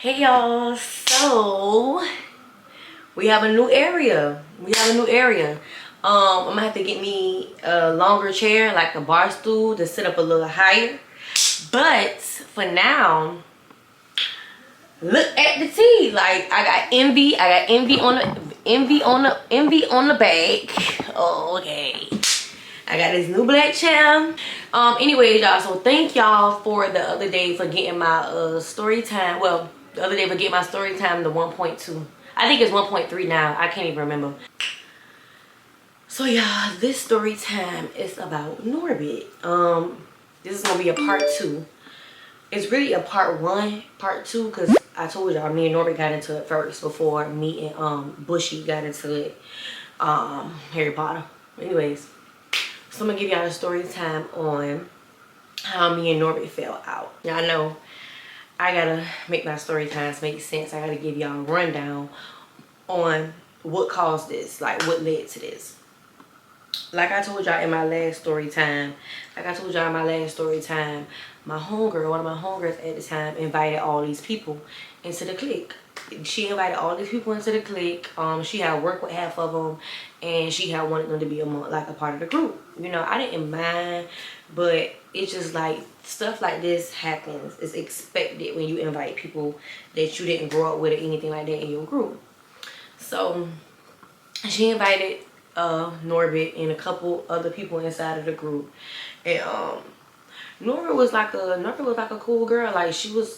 Hey y'all, so we have a new area. I'm gonna have to get me a longer chair, like a bar stool, to sit up a little higher. But for now, look at the tea. Like I got envy on the back. Oh, okay. I got this new black chair. Anyways, y'all, so thank y'all for the other day for getting my story time. Well, the other day for getting my story time to 1.2. I think it's 1.3 now. I can't even remember. So y'all, this story time is about Norbit. This is gonna be a part 2. It's really a part 1, part 2, because I told y'all me and Norbit got into it first before me and Bushy got into it. Harry Potter. Anyways. So I'm gonna give y'all a story time on how me and Norbit fell out. Y'all know I gotta make my story times make sense. I gotta give y'all a rundown on what caused this, like what led to this. Like I told y'all in my last story time, my homegirl, one of my homegirls at the time, invited all these people into the clique. She invited all these people into the clique. She had worked with half of them, and she had wanted them to be a part of the group. You know, I didn't mind, but it's just like stuff like this happens. It's expected when you invite people that you didn't grow up with or anything like that in your group. So she invited Norbit and a couple other people inside of the group, and Norbit was like a cool girl. Like she was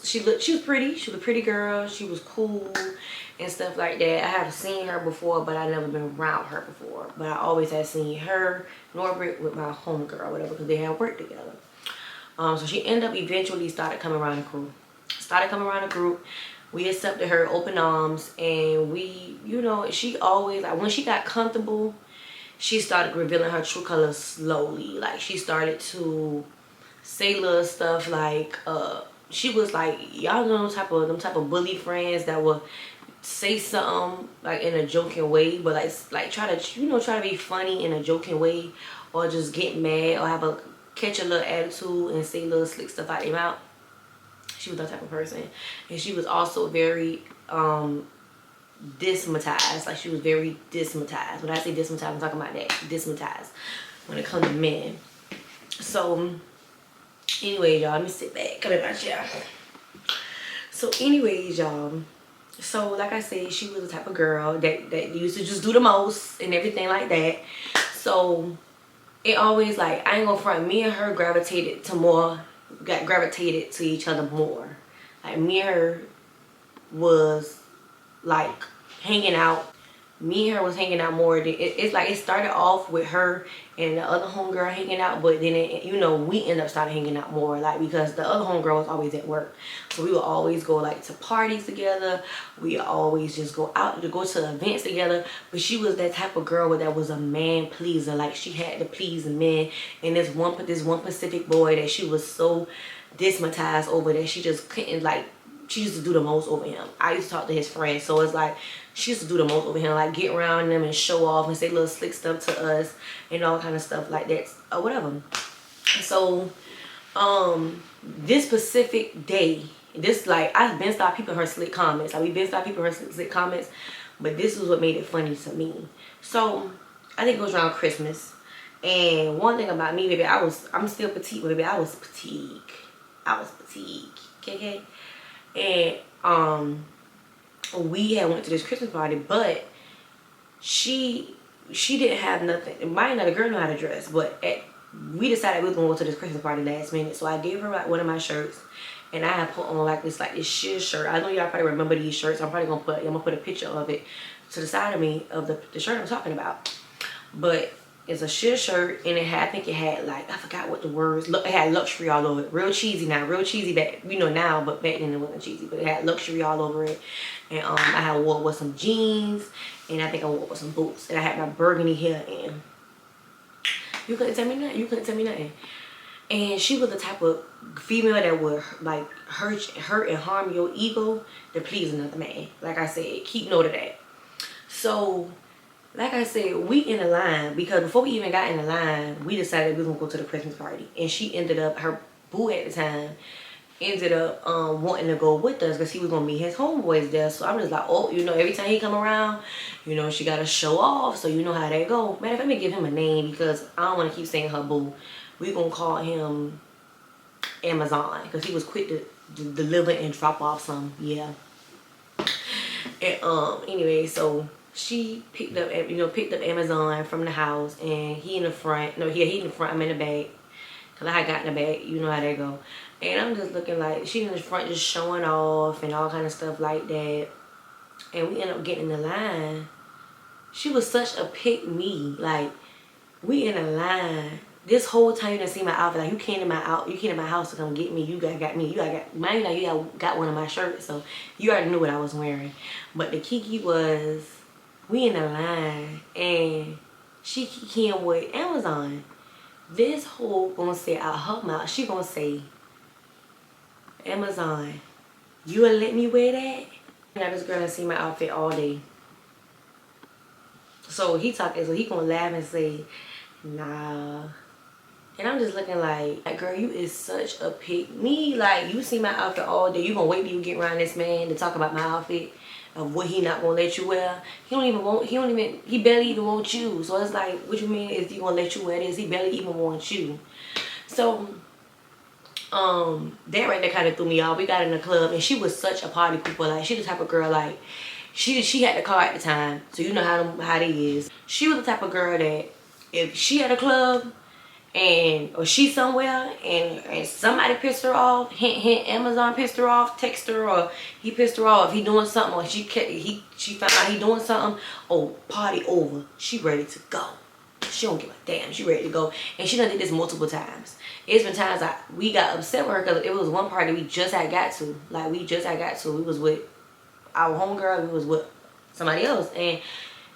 pretty. She was a pretty girl. She was cool and stuff like that. I have seen her before, but I never been around her before. But I always had seen her, Norbit, with my homegirl or whatever, because they had worked together. So she ended up eventually started coming around the group. We accepted her open arms, and we, you know, she always, like, when she got comfortable, she started revealing her true colors slowly. Like, she started to say little stuff like, she was like, y'all know them type of bully friends that will say something like in a joking way, but like try to be funny in a joking way, or just get mad or catch a little attitude and say little slick stuff out their mouth. She was that type of person. And she was also very dismatized. Like, she was very dismatized. When I say dismatized, I'm talking about that. Dismatized when it comes to men. So anyways, y'all, let me sit back. Come in my chair. So anyways, y'all, so like I said, she was the type of girl that used to just do the most and everything like that. So it always, like, I ain't gonna front, me and her gravitated to each other more. Like, me and her was like hanging out. Me and her was hanging out more. It's like it started off with her and the other homegirl hanging out, but then we ended up starting hanging out more, like, because the other homegirl was always at work. So we would always go, like, to parties together. We always just go out to go to events together. But she was that type of girl that was a man pleaser. Like, she had to please men. And this one Pacific boy that she was so dismatized over, that she just couldn't, like, she used to do the most over him. I used to talk to his friends, so it's like she used to do the most over him, like get around them and show off and say little slick stuff to us and all kind of stuff like that or whatever. So this specific day, this, like, I've been stopped peeping her slick comments. Like, we've been stopped peeping her slick comments, but this is what made it funny to me. So I think it was around Christmas, and one thing about me, baby, I'm still petite, but baby, I was petite, okay. And we had went to this Christmas party, but she didn't have nothing. Mine and the girl know how to dress, but we decided we was gonna go to this Christmas party last minute. So I gave her, like, one of my shirts, and I had put on like this sheer shirt. I know y'all probably remember these shirts. I'm gonna put a picture of it to the side of me of the shirt I'm talking about. But it's a sheer shirt, and I think it had, like, I forgot what the words. Look, it had luxury all over it. Real cheesy now, real cheesy back, now, but back then it wasn't cheesy. But it had luxury all over it, and I had wore with some jeans, and I think I wore with some boots, and I had my burgundy hair in. You couldn't tell me nothing. And she was the type of female that would, like, hurt and harm your ego to please another man. Like I said, keep note of that. So, like I said, we in the line, because before we even got in the line, we decided we were going to go to the Christmas party. And she ended up, her boo at the time, ended up wanting to go with us because he was gonna meet his homeboys there. So I'm just like, oh, you know, every time he come around, you know, she gotta show off. So you know how that go. Man, let me give him a name because I don't want to keep saying her boo. We gonna call him Amazon because he was quick to deliver and drop off some. Yeah. And anyway, so she picked up Amazon from the house, and he in the front. No, he in the front. I'm in the back. Cause I had got in the back. You know how they go. And I'm just looking like she in the front, just showing off and all kind of stuff like that. And we end up getting in the line. She was such a pick me. Like, we in a line. This whole time you didn't see my outfit. Like, you came to my house to come get me. You got me. Mind you got one of my shirts, so you already knew what I was wearing. But the kiki was, we in a line, and she kikiing with Amazon. This hoe gonna say out her mouth, she gonna say, Amazon, you will let me wear that? Now this girl done see my outfit all day. So he gonna laugh and say, nah. And I'm just looking like, girl, you is such a pick me. Like, you see my outfit all day. You gonna wait till you get around this man to talk about my outfit of what he not gonna let you wear. He barely even want you. So it's like, what you mean is he gonna let you wear this? He barely even wants you. So that right there kind of threw me off. We got in the club, and she was such a party pooper. Like, she the type of girl, like, she had the car at the time, so you know how they is. She was the type of girl that if she had a club or she somewhere and somebody pissed her off, hint, Amazon pissed her off, text her, or he pissed her off, he doing something, or she found out he doing something, oh, party over, she ready to go. She don't give a damn. She ready to go. And she done did this multiple times. It's been times we got upset with her because it was one party we just had got to. Like, we just had got to. We was with our homegirl. We was with somebody else. And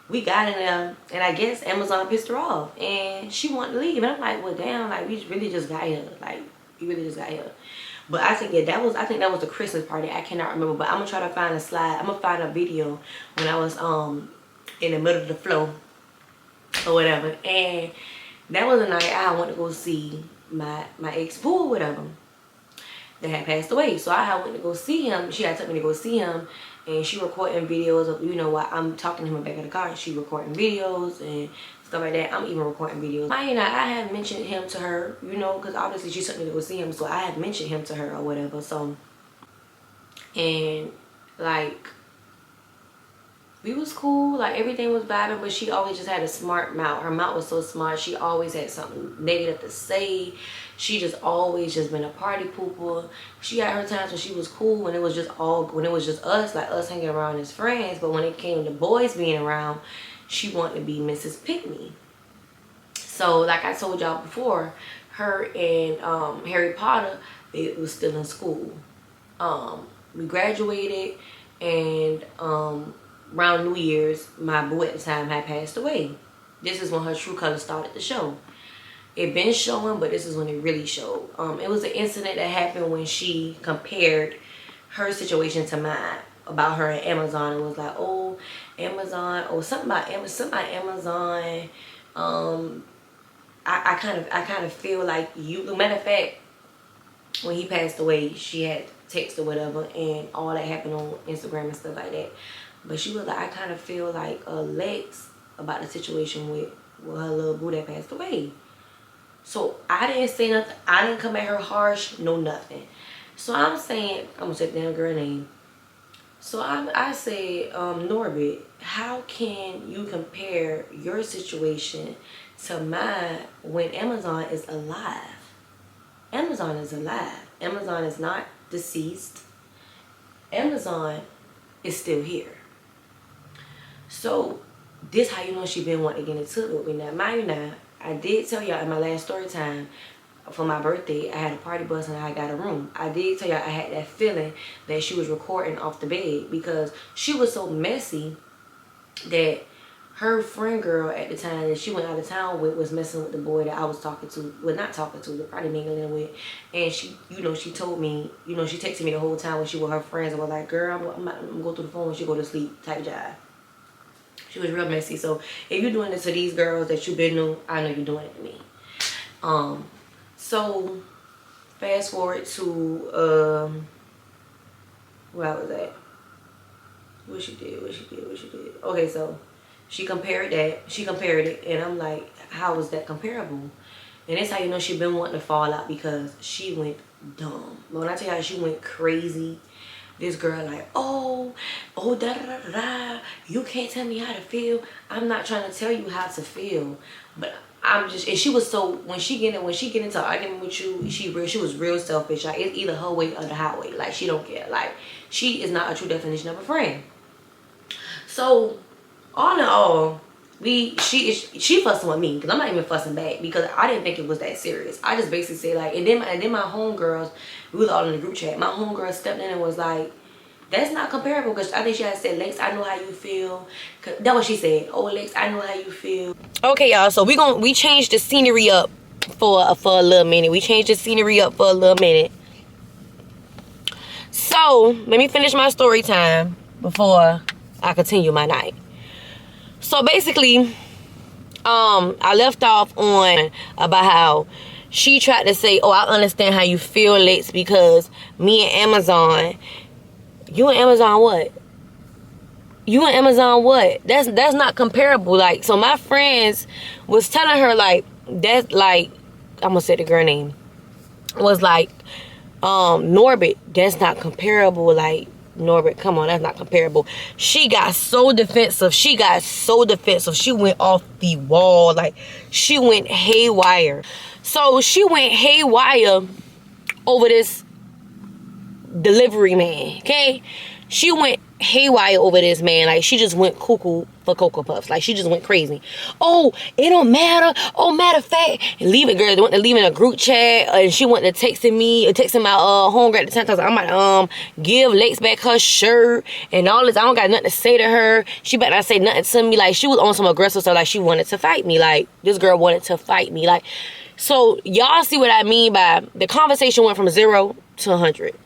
we got in there. And I guess Amazon pissed her off. And she wanted to leave. And I'm like, well, damn. Like, we really just got here. Like, we really just got here. But I think that was the Christmas party. I cannot remember. But I'm going to try to find a slide. I'm going to find a video when I was in the middle of the flow or whatever. And that was a night I went to go see my ex-boo or whatever that had passed away. So I went to go see him. She had took me to go see him, and she recording videos of, you know, what I'm talking to him in the back of the car, and she recording videos and stuff like that. I'm even recording videos. I had mentioned him to her, you know, because obviously she took me to go see him, so I had mentioned him to her or whatever. So, and like, we was cool, like everything was vibing, but she always just had a smart mouth. Her mouth was so smart. She always had something negative to say. She just always just been a party pooper. She had her times when she was cool, when it was just us, like us hanging around as friends. But when it came to boys being around, she wanted to be Mrs. Pick-Me. So like I told y'all before, her and Harry Potter, they was still in school. We graduated, and around New Year's, my boo at the time had passed away. This is when her true color started to show. It been showing, but this is when it really showed. It was an incident that happened when she compared her situation to mine about her and Amazon. It was like, oh, Amazon, or something about Amazon. I kind of feel like you. Matter of fact, when he passed away, she had text or whatever, and all that happened on Instagram and stuff like that. But she was like, I kind of feel like Lex about the situation with her little boo that passed away. So I didn't say nothing. I didn't come at her harsh, no nothing. So I'm saying, I'm gonna say the damn girl name. So I said, Norbit, how can you compare your situation to mine when Amazon is alive? Amazon is alive. Amazon is not deceased. Amazon is still here. So this how you know she been wanting to get into it with me. Now, mind you now, I did tell y'all in my last story time for my birthday, I had a party bus and I got a room. I did tell y'all I had that feeling that she was recording off the bed because she was so messy that her friend girl at the time that she went out of town with was messing with the boy that I was talking to. Well, not talking to, but probably mingling with. And she, you know, she told me, you know, she texted me the whole time when she was with her friends and was like, girl, I'm gonna go through the phone when she go to sleep type jive. She was real messy. So if you're doing this to these girls that you've been to, I know you're doing it to me. So fast forward to where I was at. What she did. Okay, so she compared it, and I'm like, how is that comparable? And that's how you know she been wanting to fall out, because she went dumb. But when I tell you how she went crazy, this girl like, oh, da da da da, you can't tell me how to feel. I'm not trying to tell you how to feel, but I'm just. And she was so, when she get into an argument with you, she was real selfish. Like, it's either her way or the highway. Like, she don't care. Like, she is not a true definition of a friend. So all in all, she fussing with me, because I'm not even fussing back, because I didn't think it was that serious. I just basically say like, and then my homegirls, we was all in the group chat. My homegirl stepped in and was like, that's not comparable, because I think she had said, Lex, I know how you feel. That's what she said. Oh, Lex, I know how you feel. Okay, y'all. So we changed the scenery up for a little minute. So let me finish my story time before I continue my night. So basically, I left off on about how she tried to say, oh, I understand how you feel, Lex, because me and Amazon. You and Amazon what? That's not comparable. Like, so my friends was telling her like, that's like, I'm gonna say the girl name, was like, Norbit, that's not comparable. Like, Norbit, come on, that's not comparable. She got so defensive. She went off the wall. Like, she went haywire. So she went haywire over this delivery man, okay? She went haywire over this man. Like, she just went cuckoo for Cocoa Puffs. Like, she just went crazy. Oh, it don't matter. Oh, matter of fact, and leaving girl, they went to leave in a group chat, and she went to texting my homegirl at the time. I'm like, give Lex back her shirt and all this. I don't got nothing to say to her. She better not say nothing to me. Like, she was on some aggressive stuff. Like, she wanted to fight me. Like, this girl wanted to fight me. Like, so y'all see what I mean by the conversation went from 0 to 100,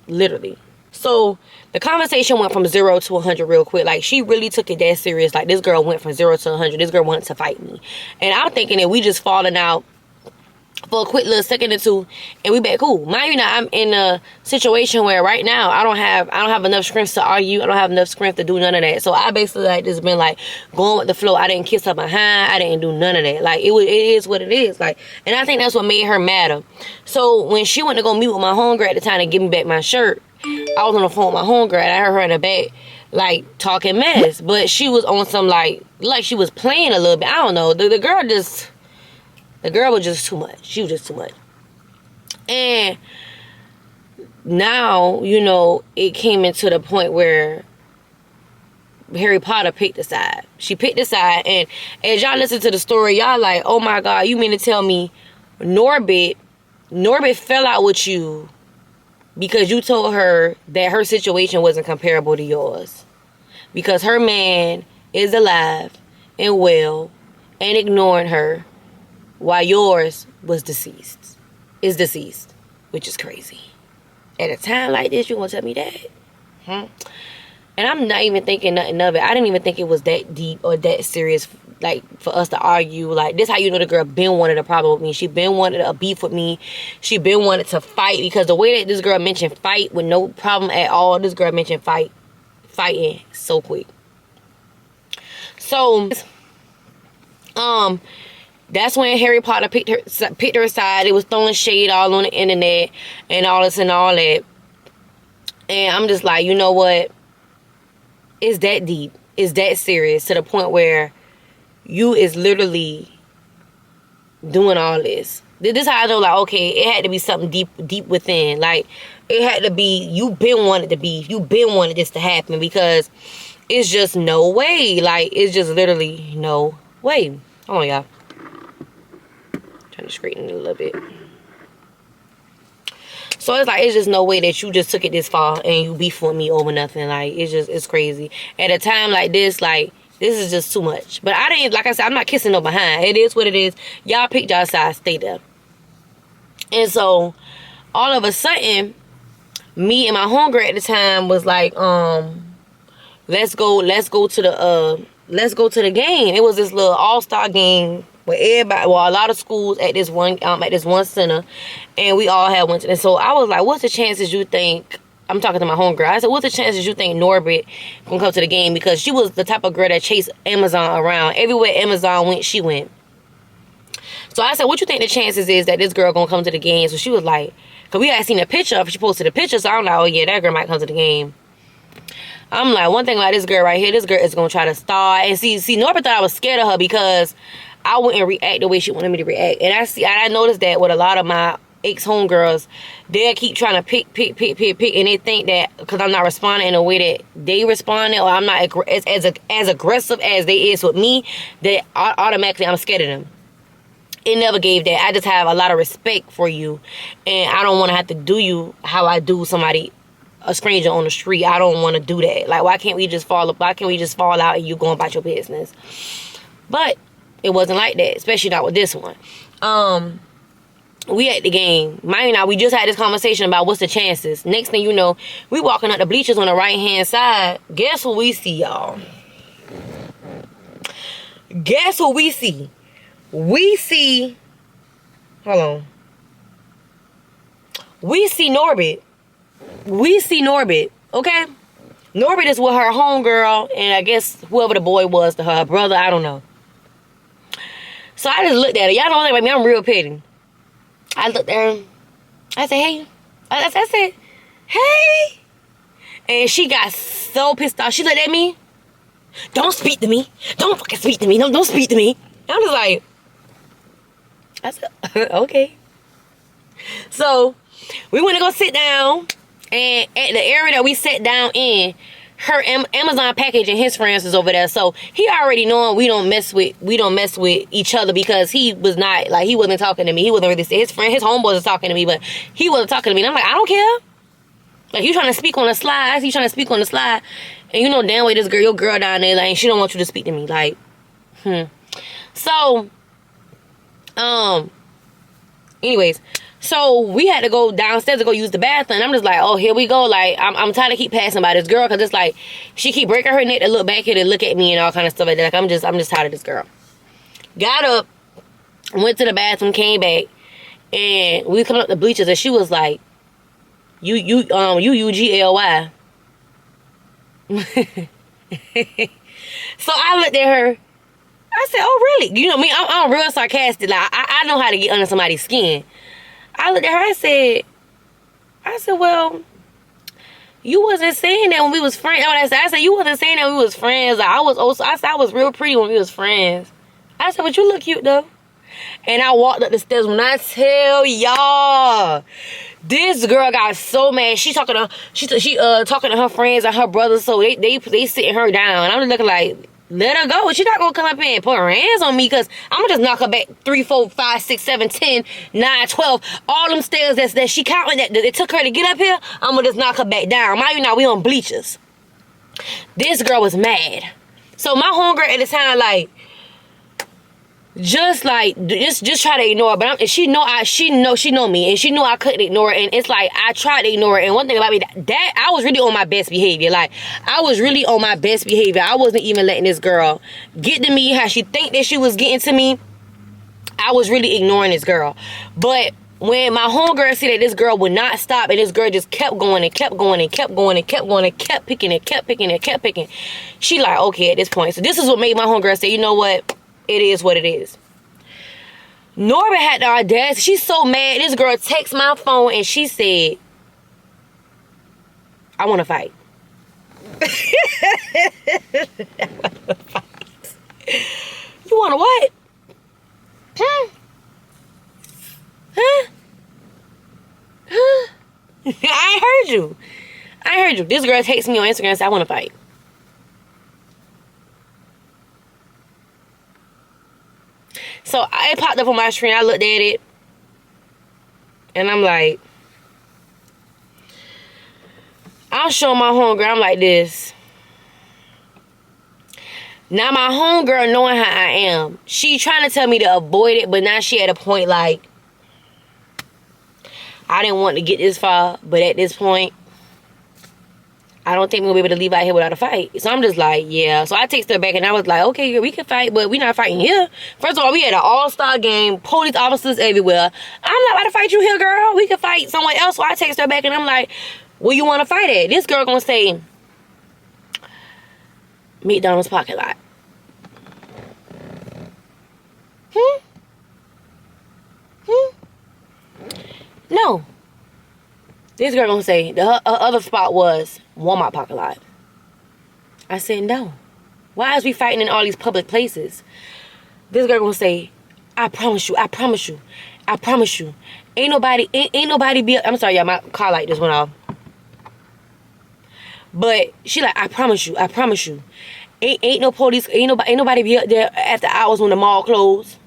literally. So the conversation went from 0 to 100 real quick. Like, she really took it that serious. Like, this girl went from 0 to 100. This girl wanted to fight me. And I'm thinking that we just falling out for a quick little second or two, and we back cool. Mind you, now I'm in a situation where right now I don't have enough strength to argue. I don't have enough strength to do none of that. So I basically like just been like going with the flow. I didn't kiss her behind. I didn't do none of that. Like, it is what it is. Like, and I think that's what made her madder. So when she went to go meet with my homegirl at the time to give me back my shirt, I was on the phone with my homegirl, and I heard her in the back like talking mess, but she was on some like she was playing a little bit. I don't know. The girl was just too much. She was just too much. And now, you know, it came into the point where Harry Potter picked a side. She picked a side, and as y'all listen to the story, y'all like, oh my God, you mean to tell me Norbit fell out with you because you told her that her situation wasn't comparable to yours, because her man is alive and well and ignoring her, while yours is deceased, which is crazy. At a time like this, you gonna tell me that? And I'm not even thinking nothing of it. I didn't even think it was that deep or that serious, like, for us to argue. Like, this how you know the girl been wanted a problem with me. She been wanted a beef with me. She been wanted to fight, because the way that this girl mentioned fight with no problem at all, this girl mentioned fighting so quick. So, that's when Harry Potter picked her aside. It was throwing shade all on the internet and all this and all that. And I'm just like, you know what? It's that deep. It's that serious, to the point where you is literally doing all this. This is how I know, like, okay, it had to be something deep within. Like, it had to be, you been wanted to be, you been wanted this to happen, because it's just no way. Like, it's just literally no way. Oh my God. Trying to straighten it a little bit. So it's like, it's just no way that you just took it this far and you beef with me over nothing. Like, it's crazy. At a time like this, like, this is just too much. But I didn't, like I said, I'm not kissing no behind. It is what it is. Y'all picked y'all side, stay there. And so, all of a sudden, me and my homegirl at the time was like, let's go to the game. It was this little all-star game with everybody, well, a lot of schools at this one center, and we all had went to. And so I was like, what's the chances you think? I'm talking to my homegirl. I said, what's the chances you think Norbit gonna come to the game? Because she was the type of girl that chased Amazon around. Everywhere Amazon went, she went. So I said, what you think the chances is that this girl gonna come to the game? So she was like, because we had seen a picture of her. She posted a picture, so I'm like, oh yeah, that girl might come to the game. I'm like, one thing about this girl right here, this girl is gonna try to start. And see, Norbit thought I was scared of her because I wouldn't react the way she wanted me to react. And I noticed that with a lot of my ex-homegirls, they'll keep trying to pick, and they think that because I'm not responding in a way that they responded, or I'm not as aggressive as they is with me, that automatically I'm scared of them. It never gave that. I just have a lot of respect for you, and I don't want to have to do you how I do somebody, a stranger on the street. I don't want to do that. Like, why can't we just fall out and you go about your business? But it wasn't like that, especially not with this one. We at the game. Mind you, we just had this conversation about what's the chances. Next thing you know, we walking up the bleachers on the right-hand side. Guess what we see, y'all? Guess what we see? We see... Hold on. We see Norbit. We see Norbit, okay? Norbit is with her homegirl, and I guess whoever the boy was to her brother, I don't know. So I just looked at her. Y'all know that about me, I'm real petty. I looked at her. I said, hey. I said, hey. And she got so pissed off. She looked at me. Don't speak to me. Don't fucking speak to me. Don't speak to me. I'm just like, I said, okay. So we went to go sit down. And at the area that we sat down in, her Amazon package and his friends was over there. So he already knowing we don't mess with each other, because he was not, like, he wasn't talking to me. He wasn't really, his homeboys was talking to me, but he wasn't talking to me. And I'm like, I don't care. Like, you trying to speak on the slide. You trying to speak on the slide. And you know damn well this girl, your girl down there, like, she don't want you to speak to me. Like, So, anyways, so we had to go downstairs to go use the bathroom. And I'm just like, oh, here we go. Like, I'm tired of keep passing by this girl, because it's like she keep breaking her neck to look back here to look at me and all kind of stuff like that. Like, I'm just tired of this girl. Got up, went to the bathroom, came back, and we come up the bleachers, and she was like, you UGLY. So I looked at her. I said, oh, really? You know me, I'm real sarcastic. Like, I know how to get under somebody's skin. I looked at her, I said, well, you wasn't saying that when we was friends. I said, you wasn't saying that when we was friends. Like, I said, I was real pretty when we was friends. I said, but you look cute, though. And I walked up the stairs. When I tell y'all, this girl got so mad. She talking to her friends and her brothers, so they sitting her down. And I'm just looking like, let her go. She not gonna come up here and put her hands on me, because I'm gonna just knock her back 3, 4, 5, 6, 7, 10, 9, 12. All them stairs that she counting that it took her to get up here, I'm gonna just knock her back down. Mind you, now we on bleachers. This girl was mad. So my homegirl at the time, like, just try to ignore her. But she know me, and she knew I couldn't ignore her. And it's like, I tried to ignore her. And one thing about me, that I was really on my best behavior. Like, I was really on my best behavior. I wasn't even letting this girl get to me how she think that she was getting to me. I was really ignoring this girl. But when my homegirl said that this girl would not stop, and this girl just kept going and kept going and kept going and kept going and kept picking and kept picking and kept picking, she like, okay, at this point. So this is what made my homegirl say, you know what? It is what it is. Norbit had the audacity. She's so mad. This girl texted my phone and she said, I want to fight. You want to what? Huh? I heard you. This girl texted me on Instagram and said, I want to fight. So it popped up on my screen. I looked at it. And I'm like, I'll show my homegirl. I'm like this. Now my homegirl, knowing how I am, she trying to tell me to avoid it. But now she at a point like, I didn't want to get this far. But at this point, I don't think we'll be able to leave out here without a fight. So I'm just like, yeah. So I texted her back and I was like, okay, we can fight, but we not fighting here. First of all, we had an all-star game, police officers everywhere. I'm not about to fight you here, girl. We can fight somewhere else. So I texted her back and I'm like, where you want to fight at? This girl gonna say, McDonald's parking lot. No. This girl gonna say her other spot was Walmart parking lot. I said no. Why is we fighting in all these public places? This girl gonna say, I promise you, I promise you, I promise you. Ain't nobody be. I'm sorry, y'all. My car light just went off. But she like, I promise you, I promise you. Ain't no police. Ain't nobody be up there after hours when the mall closed.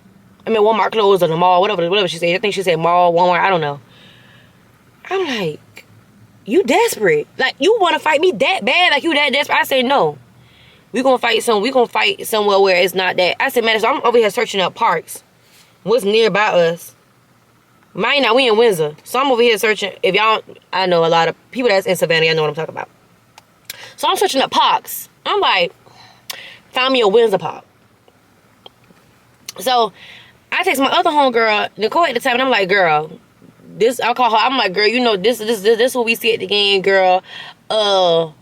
I mean, Walmart closed or the mall, whatever she said. I think she said mall, Walmart. I don't know. I'm like, you desperate. Like, you want to fight me that bad? Like, you that desperate? I said, no. We gonna fight somewhere where it's not that. I said, man, so I'm over here searching up parks. What's nearby us? Mine now, we in Windsor. So I'm over here searching. If y'all, I know a lot of people that's in Savannah, y'all know what I'm talking about. So I'm searching up parks. I'm like, found me a Windsor park. So I text my other homegirl, Nicole, at the time, and I'm like, girl, this, I'll call her. I'm like, girl, you know, this is what we see at the game, girl. Norbit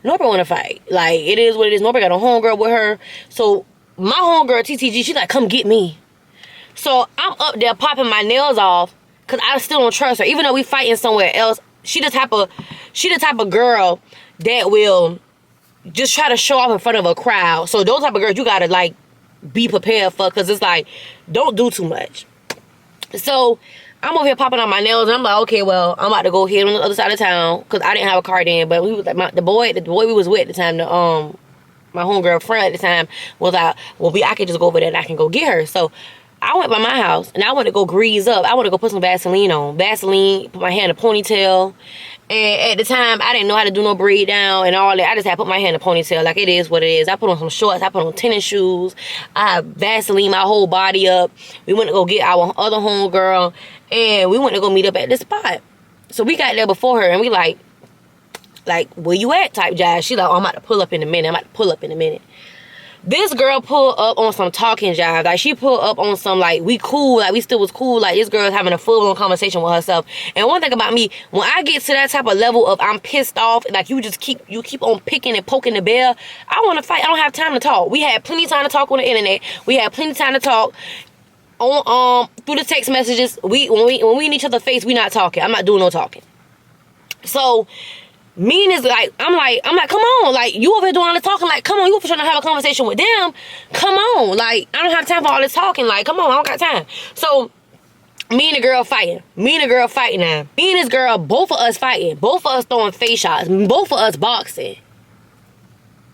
want to fight. Like, it is what it is. Norbit got a homegirl with her. So my homegirl, TTG, she like, come get me. So I'm up there popping my nails off because I still don't trust her. Even though we fighting somewhere else, she the type of girl that will just try to show off in front of a crowd. So those type of girls you gotta like be prepared for, because it's like, don't do too much. So I'm over here popping on my nails, and I'm like, okay, well, I'm about to go here on the other side of town, because I didn't have a car then. But we was like, the boy we was with at the time, my homegirl friend at the time was like, well, I could just go over there and I can go get her. So I went by my house and I want to go grease up. I want to go put some Vaseline on. Put my hair in a ponytail. And at the time, I didn't know how to do no braid down and all that. I just had to put my hair in a ponytail. Like, it is what it is. I put on some shorts. I put on tennis shoes. I Vaseline my whole body up. We went to go get our other homegirl. And we went to go meet up at this spot. So we got there before her. And we like, where you at type jive. She like, oh, I'm about to pull up in a minute. This girl pulled up on some talking jive. Like, she pulled up on some, like, we cool. Like, we still was cool. Like, this girl's having a full-on conversation with herself. And one thing about me, when I get to that type of level of I'm pissed off, like, you keep on picking and poking the bear, I want to fight. I don't have time to talk. We had plenty of time to talk on the internet. We had plenty of time to talk on through the text messages. When we in each other's face, we not talking. I'm not doing no talking. So mean is like, I'm like, come on, like, you over here doing all this talking, like, come on, you over trying to have a conversation with them, come on, like, I don't have time for all this talking, like, come on, I don't got time. So me and the girl fighting now. Me and this girl, both of us fighting, both of us throwing face shots, both of us boxing.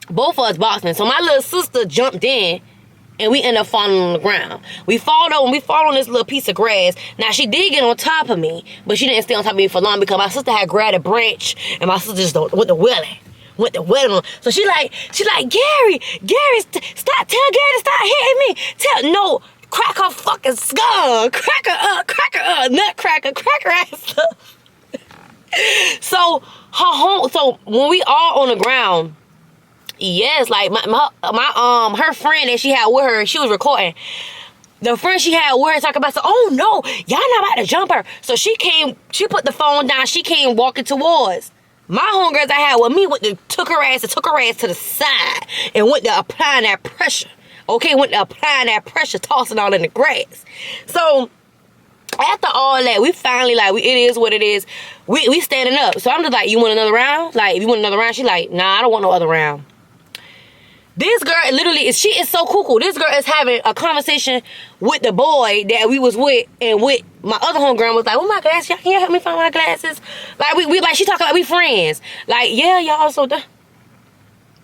So my little sister jumped in and we ended up falling on the ground. We fall on this little piece of grass. Now, she did get on top of me, but she didn't stay on top of me for long because my sister had grabbed a branch and my sister just went the willing on. So she like, Gary, stop, tell Gary to stop hitting me. No, crack her fucking skull. Crack her up, nutcracker, crack her ass up. So when we all on the ground, yes, like her friend that she had with her, she was recording. The friend she had with her talking about, so, oh no, y'all not about to jump her. So she put the phone down, she came walking towards. My homegirls I had with me took her ass to the side and went to applying that pressure. Okay, tossing all in the grass. So after all that, we finally, like, it is what it is. We standing up. So I'm just like, you want another round? Like, if you want another round, she like, nah, I don't want no other round. This girl literally she is so cuckoo. This girl is having a conversation with the boy that we was with, and with my other homegirl was like, oh my glasses, y'all can't help me find my glasses. Like, we like, she talking like we friends. Like, yeah, y'all so girl,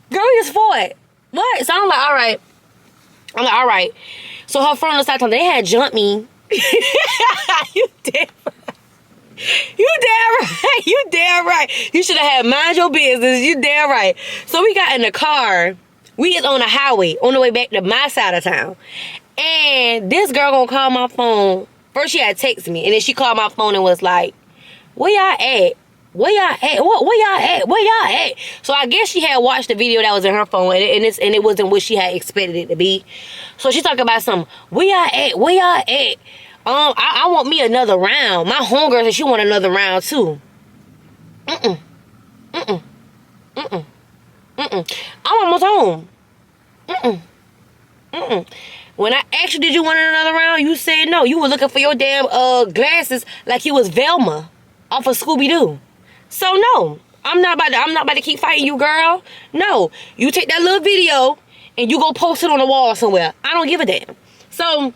we just fought. What? So I'm like, all right. So her friend on the side told me, they had jumped me. You damn right. You should have had mind your business. You damn right. So we got in the car. We is on the highway on the way back to my side of town. And this girl gonna call my phone. First she had texted me, and then she called my phone and was like, where y'all at? Where y'all at? Where y'all at? Where y'all at? So I guess she had watched the video that was in her phone, and it wasn't what she had expected it to be. So she talking about some, where y'all at? Where y'all at? I want me another round. My homegirl said she want another round too. I'm almost home. When I asked you, did you want another round? You said no. You were looking for your damn glasses like you was Velma off of Scooby-Doo. So no, I'm not about to keep fighting you, girl. No, you take that little video and you go post it on the wall somewhere. I don't give a damn. So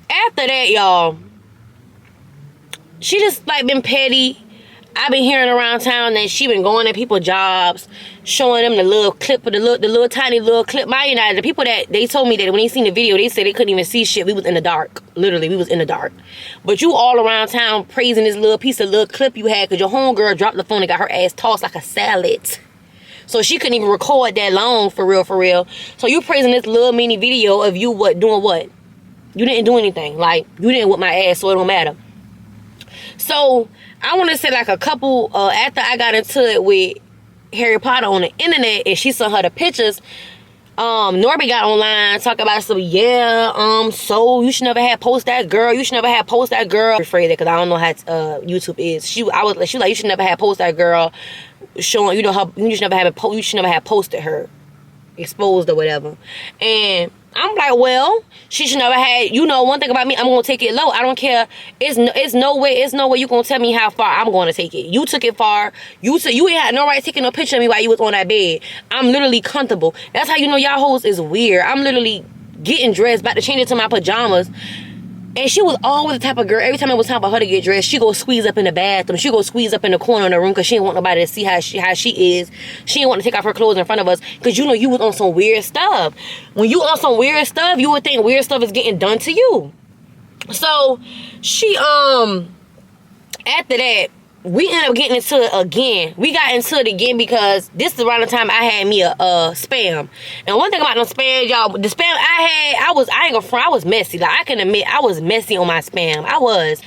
after that, y'all, she just like been petty. I've been hearing around town that she been going at people's jobs, showing them the little clip of the little tiny little clip. The people that they told me that when they seen the video, they said they couldn't even see shit. We was in the dark. Literally, we was in the dark. But you all around town praising this little piece of little clip you had because your homegirl dropped the phone and got her ass tossed like a salad. So she couldn't even record that long, for real, for real. So you praising this little mini video of you doing what? You didn't do anything. Like, you didn't whip my ass, so it don't matter. So I want to say like a couple, after I got into it with Harry Potter on the internet and she saw her the pictures, Norbit got online talking about some, so you should never have post that girl. You should never have post that girl. I'm afraid that because I don't know how YouTube is. She was like, you should never have post that girl, showing, her, you should never have posted her, exposed or whatever. And I'm like, well, she should never had, one thing about me, I'm going to take it low. I don't care. It's no way you going to tell me how far I'm going to take it. You took it far. You ain't had no right taking no picture of me while you was on that bed. I'm literally comfortable. That's how you know y'all hoes is weird. I'm literally getting dressed, about to change into my pajamas. And she was always the type of girl, every time it was time for her to get dressed, she go squeeze up in the bathroom. She go squeeze up in the corner of the room because she didn't want nobody to see how she is. She didn't want to take off her clothes in front of us because you was on some weird stuff. When you on some weird stuff, you would think weird stuff is getting done to you. So she, after that, we ended up getting into it again. We got into it again because this is around the time I had me a spam. And one thing about the spam, y'all, the spam I had, I ain't gonna front, I was messy. Like, I can admit, I was messy on my spam. I was.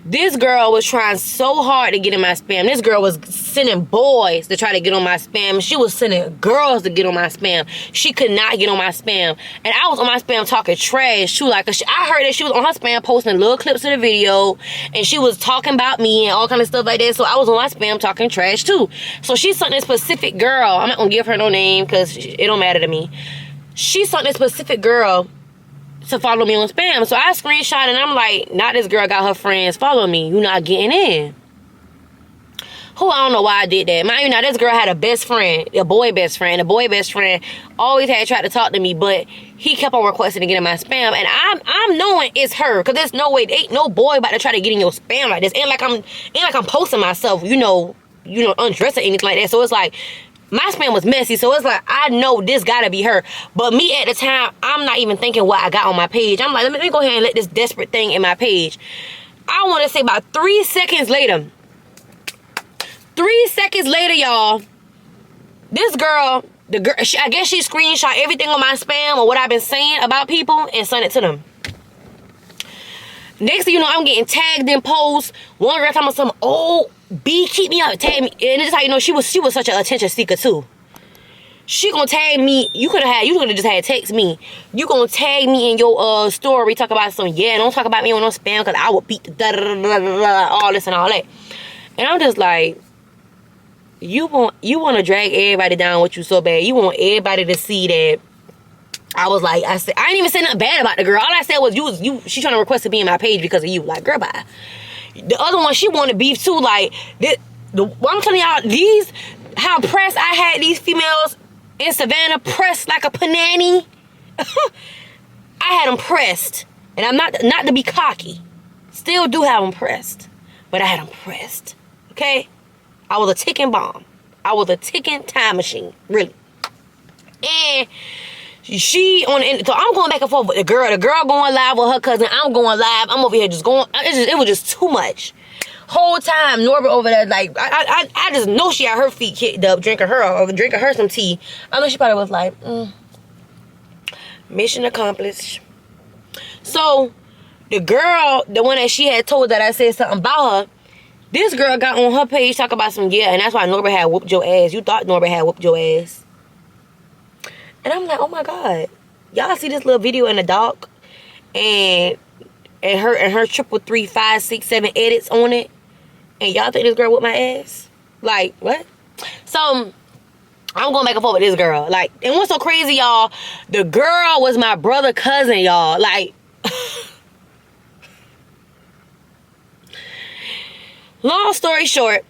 This girl was trying so hard to get in my spam. This girl was sending boys to try to get on my spam. She was sending girls to get on my spam. She could not get on my spam. And I was on my spam talking trash too. Like, I heard that she was on her spam posting little clips of the video. And she was talking about me and all kind of stuff like that. So I was on my spam talking trash too. So she sent this specific girl. I'm not going to give her no name because it don't matter to me. She sent this specific girl to follow me on spam. So I screenshot and I'm like, not this girl got her friends follow me. You not getting in. Who, I don't know why I did that. Mind you, now this girl had a best friend, a boy best friend. The boy best friend always had tried to talk to me, but he kept on requesting to get in my spam. And I'm knowing it's her, because there's no way, ain't no boy about to try to get in your spam like this. Ain't like I'm posting myself, undressed or anything like that. So it's like, my spam was messy, so it's like, I know this gotta be her. But me at the time, I'm not even thinking what I got on my page. I'm like, let me go ahead and let this desperate thing in my page. I want to say about 3 seconds later. 3 seconds later, y'all, this girl, I guess she screenshot everything on my spam or what I've been saying about people and sent it to them. Next thing you know, I'm getting tagged in posts. One girl talking about some, oh, B, keep me up, tag me. And this is how you know she was such an attention seeker too. She gonna tag me. You could have just had text me. You gonna tag me in your story, talk about some, don't talk about me on no spam because I will beat the all this and all that. And I'm just like, you want to drag everybody down with you so bad. You want everybody to see that. I was like, I ain't even say nothing bad about the girl. All I said was she trying to request to be in my page because of you. Like, girl, bye. The other one, she wanted beef too. Like, I'm telling y'all, how pressed I had these females in Savannah, pressed like a panani. I had them pressed. And I'm not to be cocky. Still do have them pressed. But I had them pressed. Okay? I was a ticking bomb. I was a ticking time machine. Really. And so I'm going back and forth with the girl. The girl going live with her cousin. I'm going live. I'm over here just going. It was just too much. Whole time, Norbit over there, like, I just know she had her feet kicked up, drinking her some tea. I know she probably was like, mission accomplished. So, the girl, the one that she had told that I said something about her, This girl got on her page talk about some, yeah, and that's why Norbit had whooped your ass. You thought Norbit had whooped your ass. And I'm like, oh my God. Y'all see this little video in the doc? And her 333, 5, 6, 7 edits on it. And y'all think this girl whooped my ass? Like, what? So, I'm going back and forth with this girl. Like, and what's so crazy, y'all? The girl was my brother cousin, y'all. Like, long story short,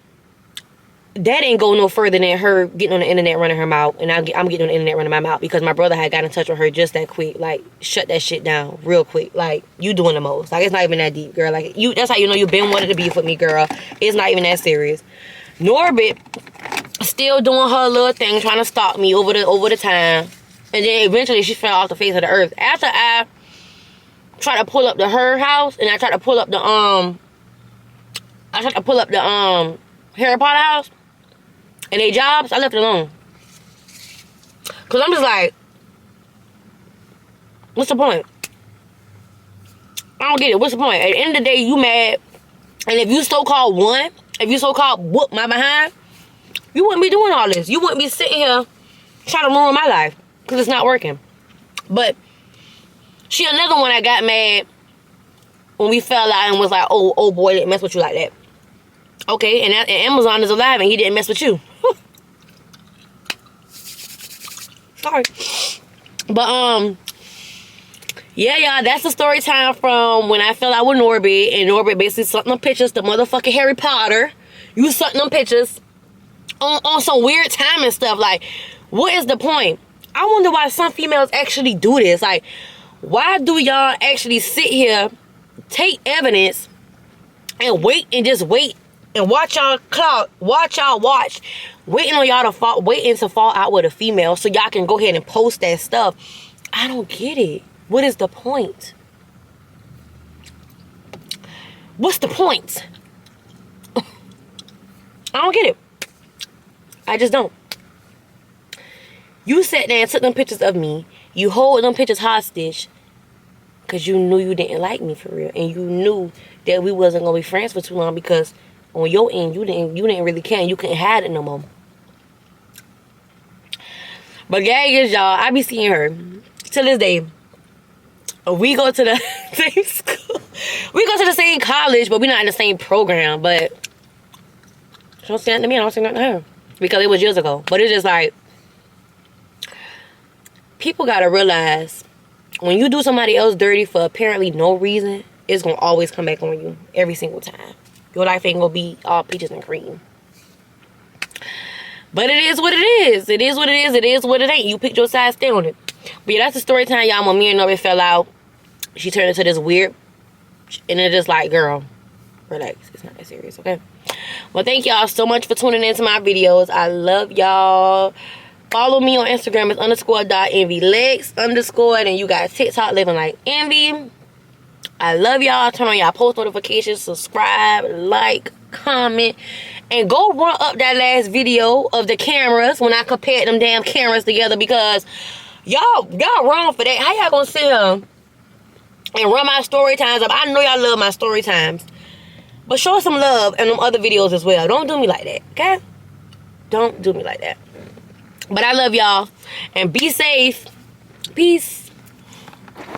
that didn't go no further than her getting on the internet running her mouth. And I'm getting on the internet running my mouth because my brother had got in touch with her just that quick. Like, shut that shit down real quick. Like, you doing the most. Like, it's not even that deep, girl. Like, that's how you know you been wanting to beef with me, girl. It's not even that serious. Norbit still doing her little thing, trying to stalk me over the time. And then eventually she fell off the face of the earth. After I tried to pull up to her house and I tried to pull up the Harry Potter house and they jobs, I left it alone. Cause I'm just like, what's the point? I don't get it. What's the point? At the end of the day, you mad. And if you so-called won, if you so-called whooped my behind, you wouldn't be doing all this. You wouldn't be sitting here trying to ruin my life. Because it's not working. But she another one that got mad when we fell out and was like, oh boy, didn't mess with you like that. Okay, and Amazon is alive and he didn't mess with you. Sorry. But, yeah, y'all, that's the story time from when I fell out with Norbit. And Norbit basically sent them pictures to motherfucking Harry Potter. You sent them pictures on some weird time and stuff. Like, what is the point? I wonder why some females actually do this. Like, why do y'all actually sit here, take evidence, and wait and just wait and watch y'all clock, watch, waiting on y'all to fall out with a female so y'all can go ahead and post that stuff? I don't get it. What is the point? What's the point? I don't get it. I just don't. You sat there and took them pictures of me. You hold them pictures hostage because you knew you didn't like me for real. And you knew that we wasn't going to be friends for too long because on your end, you didn't really care and you couldn't hide it no more. But gag is, y'all, I be seeing her to this day. We go to the same school. We go to the same college, but we're not in the same program. But she don't say nothing to me. I don't say nothing to her. Because it was years ago. But it's just like, people got to realize when you do somebody else dirty for apparently no reason, it's going to always come back on you every single time. Your life ain't going to be all peaches and cream. But it is what it is. It is what it is. It is what it ain't. You picked your side, stay on it. But yeah, that's the story time, y'all. When me and Norbit fell out, she turned into this weird, and it's just like, girl, relax. It's not that serious, okay? Well, thank y'all so much for tuning into my videos. I love y'all. Follow me on Instagram. It's _.envylex_. And you guys TikTok living like envy. I love y'all. Turn on y'all post notifications. Subscribe, like, comment. And go run up that last video of the cameras when I compared them damn cameras together, because y'all wrong for that. How y'all gonna sit here and run my story times up? I know y'all love my story times, but show some love in them other videos as well. Don't do me like that, okay? Don't do me like that. But I love y'all, and be safe. Peace.